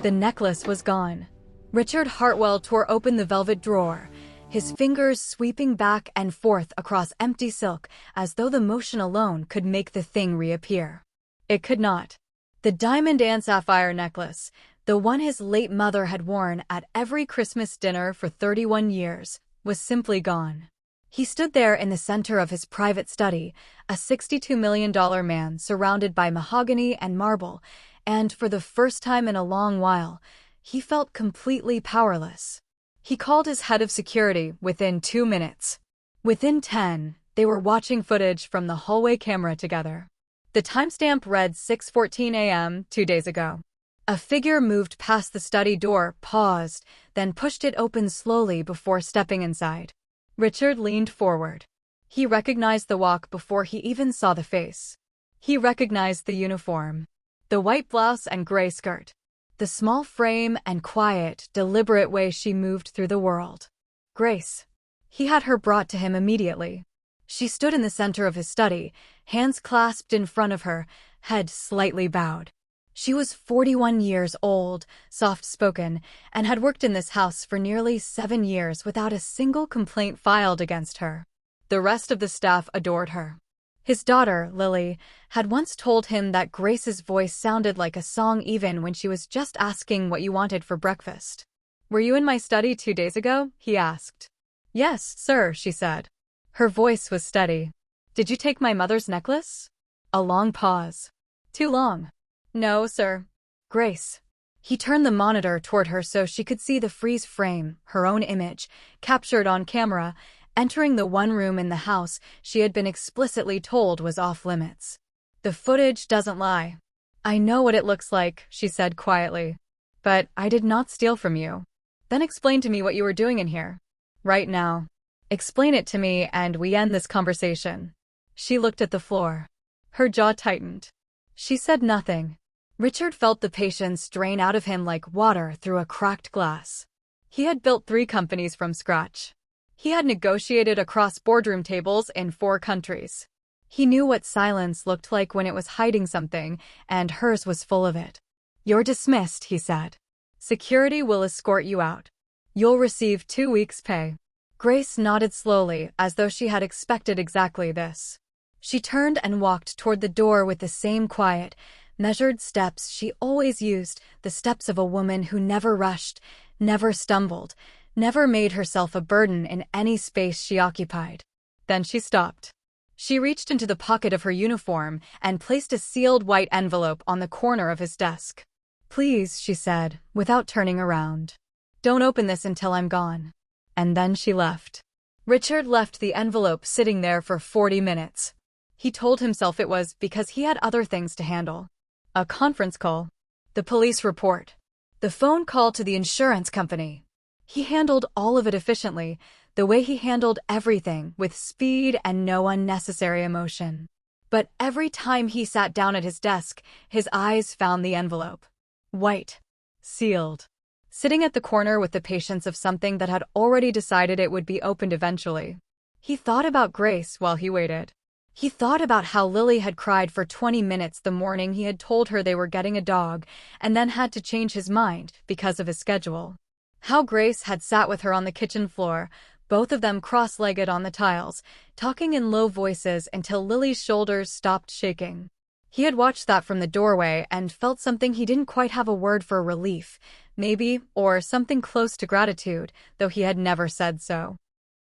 The necklace was gone. Richard Hartwell tore open the velvet drawer, his fingers sweeping back and forth across empty silk as though the motion alone could make the thing reappear. It could not. The diamond and sapphire necklace, the one his late mother had worn at every Christmas dinner for 31 years, was simply gone. He stood there in the center of his private study, a $62 million man surrounded by mahogany and marble, and for the first time in a long while, he felt completely powerless. He called his head of security within 2 minutes. Within 10, they were watching footage from the hallway camera together. The timestamp read 6:14 a.m. 2 days ago. A figure moved past the study door, paused, then pushed it open slowly before stepping inside. Richard leaned forward. He recognized the walk before he even saw the face. He recognized the uniform. The white blouse and gray skirt. The small frame and quiet, deliberate way she moved through the world. Grace. He had her brought to him immediately. She stood in the center of his study, hands clasped in front of her, head slightly bowed. She was 41 years old, soft-spoken, and had worked in this house for nearly 7 years without a single complaint filed against her. The rest of the staff adored her. His daughter, Lily, had once told him that Grace's voice sounded like a song even when she was just asking what you wanted for breakfast. "Were you in my study 2 days ago?" he asked. "Yes, sir," she said. Her voice was steady. "Did you take my mother's necklace?" A long pause. "Too long." "No, sir." "Grace." He turned the monitor toward her so she could see the freeze frame, her own image, captured on camera, entering the one room in the house she had been explicitly told was off-limits. "The footage doesn't lie." "I know what it looks like," she said quietly. "But I did not steal from you." "Then explain to me what you were doing in here." "Right now. Explain it to me and we end this conversation." She looked at the floor. Her jaw tightened. She said nothing. Richard felt the patience drain out of him like water through a cracked glass. He had built 3 companies from scratch. He had negotiated across boardroom tables in 4 countries. He knew what silence looked like when it was hiding something, and hers was full of it. "You're dismissed," he said. "Security will escort you out. You'll receive 2 weeks' pay." Grace nodded slowly, as though she had expected exactly this. She turned and walked toward the door with the same quiet, measured steps she always used, the steps of a woman who never rushed, never stumbled, never made herself a burden in any space she occupied. Then she stopped. She reached into the pocket of her uniform and placed a sealed white envelope on the corner of his desk. "Please," she said, without turning around. "Don't open this until I'm gone." And then she left. Richard left the envelope sitting there for 40 minutes. He told himself it was because he had other things to handle. A conference call. The police report. The phone call to the insurance company. He handled all of it efficiently, the way he handled everything, with speed and no unnecessary emotion. But every time he sat down at his desk, his eyes found the envelope. White. Sealed. Sitting at the corner with the patience of something that had already decided it would be opened eventually. He thought about Grace while he waited. He thought about how Lily had cried for 20 minutes the morning he had told her they were getting a dog, and then had to change his mind because of his schedule. How Grace had sat with her on the kitchen floor, both of them cross-legged on the tiles, talking in low voices until Lily's shoulders stopped shaking. He had watched that from the doorway and felt something he didn't quite have a word for: relief, maybe, or something close to gratitude, though he had never said so.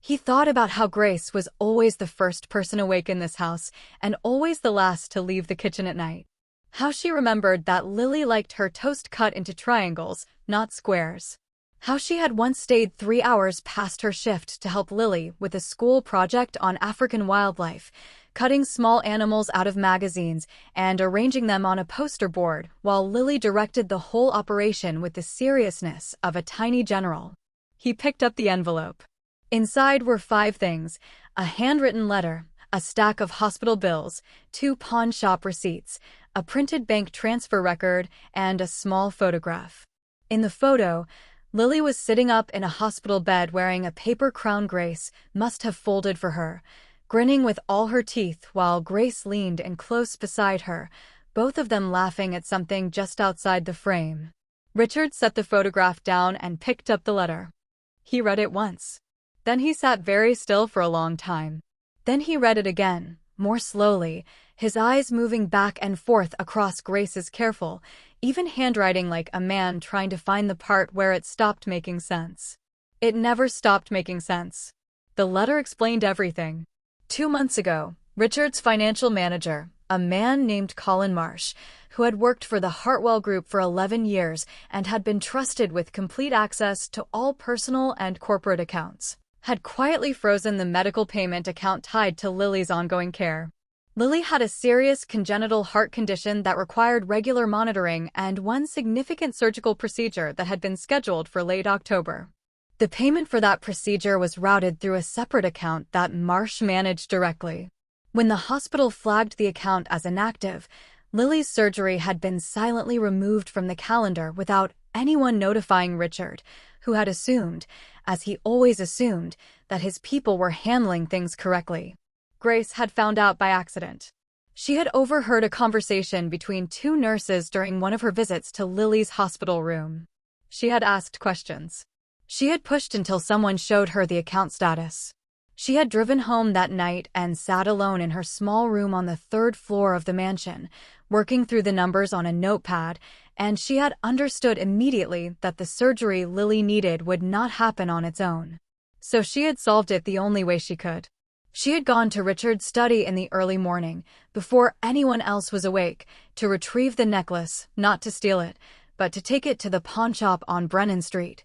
He thought about how Grace was always the first person awake in this house and always the last to leave the kitchen at night. How she remembered that Lily liked her toast cut into triangles, not squares. How she had once stayed 3 hours past her shift to help Lily with a school project on African wildlife, cutting small animals out of magazines and arranging them on a poster board while Lily directed the whole operation with the seriousness of a tiny general. He picked up the envelope. Inside were 5 things: a handwritten letter, a stack of hospital bills, 2 pawn shop receipts, a printed bank transfer record, and a small photograph. In the photo, Lily was sitting up in a hospital bed wearing a paper crown Grace must have folded for her, grinning with all her teeth while Grace leaned in close beside her, both of them laughing at something just outside the frame. Richard set the photograph down and picked up the letter. He read it once. Then he sat very still for a long time. Then he read it again, more slowly, his eyes moving back and forth across Grace's careful, even handwriting like a man trying to find the part where it stopped making sense. It never stopped making sense. The letter explained everything. 2 months ago, Richard's financial manager, a man named Colin Marsh, who had worked for the Hartwell Group for 11 years and had been trusted with complete access to all personal and corporate accounts, had quietly frozen the medical payment account tied to Lily's ongoing care. Lily had a serious congenital heart condition that required regular monitoring and one significant surgical procedure that had been scheduled for late October. The payment for that procedure was routed through a separate account that Marsh managed directly. When the hospital flagged the account as inactive, Lily's surgery had been silently removed from the calendar without anyone notifying Richard, who had assumed, as he always assumed, that his people were handling things correctly. Grace had found out by accident. She had overheard a conversation between 2 nurses during one of her visits to Lily's hospital room. She had asked questions. She had pushed until someone showed her the account status. She had driven home that night and sat alone in her small room on the 3rd floor of the mansion, working through the numbers on a notepad, and she had understood immediately that the surgery Lily needed would not happen on its own. So she had solved it the only way she could. She had gone to Richard's study in the early morning, before anyone else was awake, to retrieve the necklace, not to steal it, but to take it to the pawnshop on Brennan Street,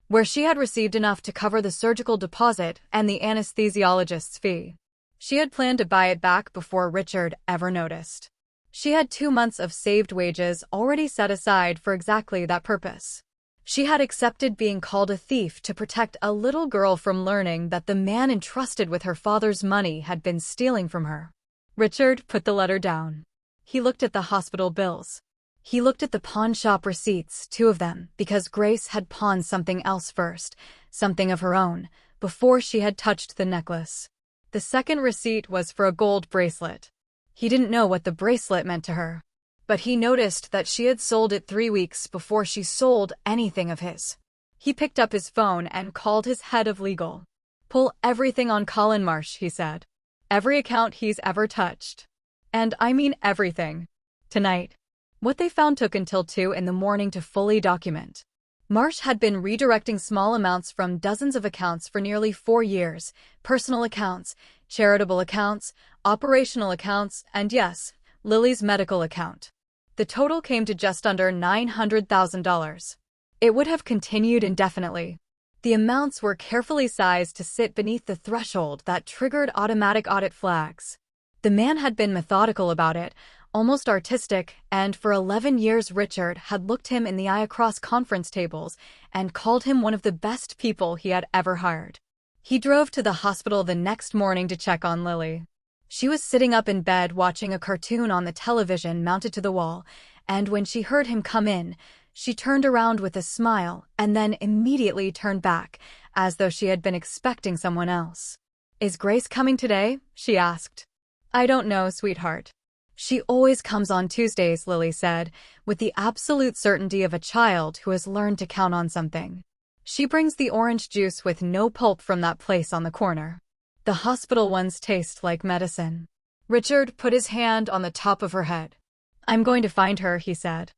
where she had received enough to cover the surgical deposit and the anesthesiologist's fee. She had planned to buy it back before Richard ever noticed. She had 2 months of saved wages already set aside for exactly that purpose. She had accepted being called a thief to protect a little girl from learning that the man entrusted with her father's money had been stealing from her. Richard put the letter down. He looked at the hospital bills. He looked at the pawn shop receipts, 2 of them, because Grace had pawned something else first, something of her own, before she had touched the necklace. The second receipt was for a gold bracelet. He didn't know what the bracelet meant to her, but he noticed that she had sold it 3 weeks before she sold anything of his. He picked up his phone and called his head of legal. "Pull everything on Colin Marsh," he said. "Every account he's ever touched. And I mean everything. Tonight." What they found took until 2 in the morning to fully document. Marsh had been redirecting small amounts from dozens of accounts for nearly 4 years, personal accounts, charitable accounts, operational accounts, and yes, Lily's medical account. The total came to just under $900,000. It would have continued indefinitely. The amounts were carefully sized to sit beneath the threshold that triggered automatic audit flags. The man had been methodical about it, almost artistic, and for 11 years Richard had looked him in the eye across conference tables and called him one of the best people he had ever hired. He drove to the hospital the next morning to check on Lily. She was sitting up in bed watching a cartoon on the television mounted to the wall, and when she heard him come in, she turned around with a smile and then immediately turned back, as though she had been expecting someone else. "Is Grace coming today?" she asked. "I don't know, sweetheart. She always comes on Tuesdays," Lily said, with the absolute certainty of a child who has learned to count on something. "She brings the orange juice with no pulp from that place on the corner. The hospital ones taste like medicine." Richard put his hand on the top of her head. "I'm going to find her," he said.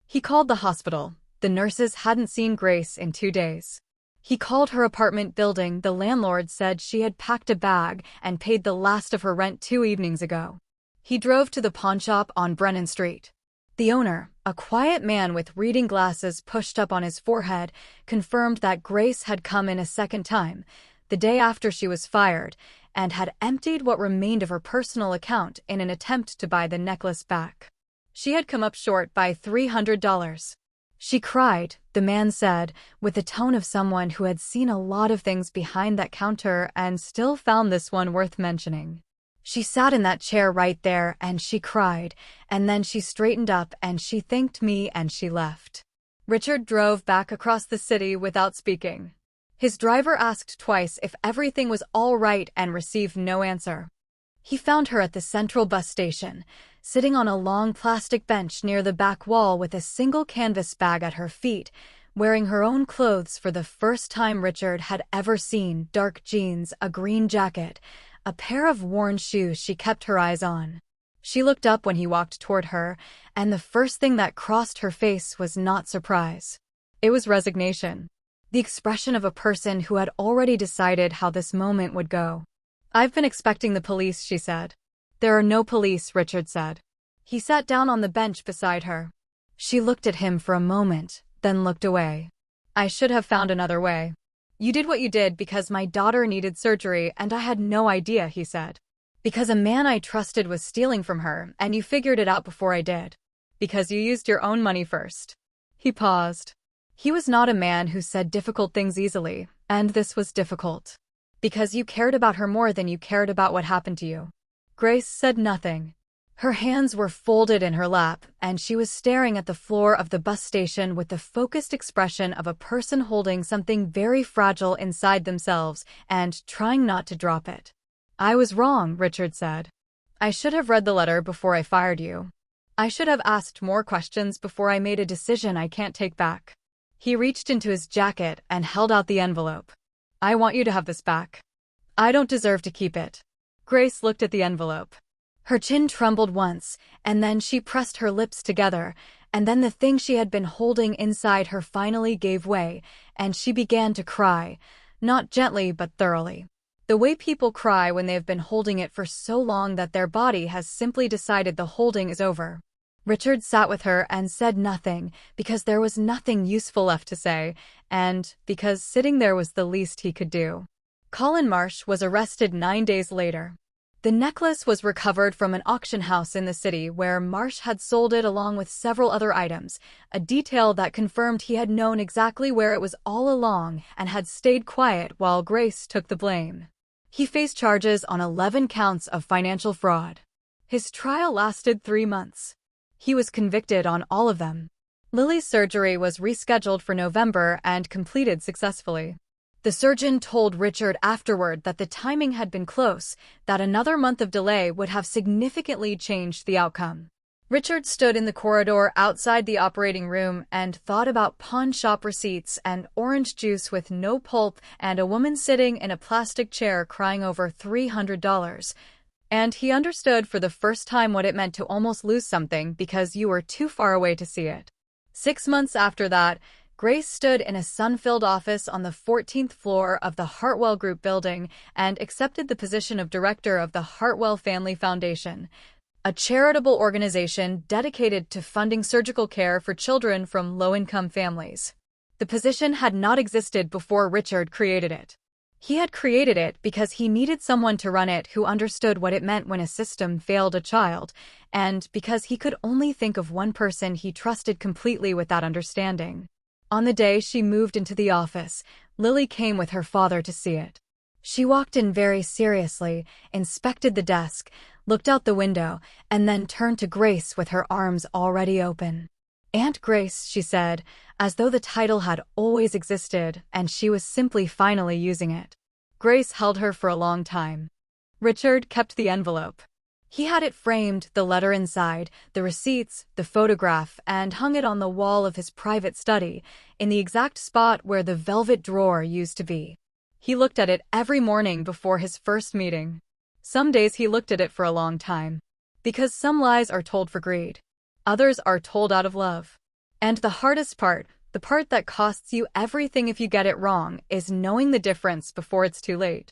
He called the hospital. The nurses hadn't seen Grace in 2 days. He called her apartment building. The landlord said she had packed a bag and paid the last of her rent 2 evenings ago. He drove to the pawnshop on Brennan Street. The owner, a quiet man with reading glasses pushed up on his forehead, confirmed that Grace had come in a second time, the day after she was fired, and had emptied what remained of her personal account in an attempt to buy the necklace back. She had come up short by $300. She cried, the man said, with the tone of someone who had seen a lot of things behind that counter and still found this one worth mentioning. "She sat in that chair right there and she cried, and then she straightened up and she thanked me and she left." Richard drove back across the city without speaking. His driver asked twice if everything was all right and received no answer. He found her at the central bus station, sitting on a long plastic bench near the back wall with a single canvas bag at her feet, wearing her own clothes for the first time Richard had ever seen, dark jeans, a green jacket, a pair of worn shoes she kept her eyes on. She looked up when he walked toward her, and the first thing that crossed her face was not surprise. It was resignation. The expression of a person who had already decided how this moment would go. "I've been expecting the police," she said. "There are no police," Richard said. He sat down on the bench beside her. She looked at him for a moment, then looked away. "I should have found another way. You did what you did because my daughter needed surgery and I had no idea," he said. "Because a man I trusted was stealing from her and you figured it out before I did. Because you used your own money first." He paused. He was not a man who said difficult things easily, and this was difficult. "Because you cared about her more than you cared about what happened to you." Grace said nothing. Her hands were folded in her lap, and she was staring at the floor of the bus station with the focused expression of a person holding something very fragile inside themselves and trying not to drop it. "I was wrong," Richard said. "I should have read the letter before I fired you. I should have asked more questions before I made a decision I can't take back." He reached into his jacket and held out the envelope. "I want you to have this back. I don't deserve to keep it." Grace looked at the envelope. Her chin trembled once, and then she pressed her lips together, and then the thing she had been holding inside her finally gave way, and she began to cry, not gently but thoroughly. The way people cry when they have been holding it for so long that their body has simply decided the holding is over. Richard sat with her and said nothing, because there was nothing useful left to say, and because sitting there was the least he could do. Colin Marsh was arrested 9 days later. The necklace was recovered from an auction house in the city where Marsh had sold it along with several other items, a detail that confirmed he had known exactly where it was all along and had stayed quiet while Grace took the blame. He faced charges on 11 counts of financial fraud. His trial lasted 3 months. He was convicted on all of them. Lily's surgery was rescheduled for November and completed successfully. The surgeon told Richard afterward that the timing had been close, that another month of delay would have significantly changed the outcome. Richard stood in the corridor outside the operating room and thought about pawn shop receipts and orange juice with no pulp and a woman sitting in a plastic chair crying over $300. And he understood for the first time what it meant to almost lose something because you were too far away to see it. 6 months after that, Grace stood in a sun-filled office on the 14th floor of the Hartwell Group building and accepted the position of director of the Hartwell Family Foundation, a charitable organization dedicated to funding surgical care for children from low-income families. The position had not existed before Richard created it. He had created it because he needed someone to run it who understood what it meant when a system failed a child, and because he could only think of one person he trusted completely with that understanding. On the day she moved into the office, Lily came with her father to see it. She walked in very seriously, inspected the desk, looked out the window, and then turned to Grace with her arms already open. "Aunt Grace," she said, as though the title had always existed and she was simply finally using it. Grace held her for a long time. Richard kept the envelope. He had it framed, the letter inside, the receipts, the photograph, and hung it on the wall of his private study, in the exact spot where the velvet drawer used to be. He looked at it every morning before his first meeting. Some days he looked at it for a long time. Because some lies are told for greed. Others are told out of love. And the hardest part, the part that costs you everything if you get it wrong, is knowing the difference before it's too late.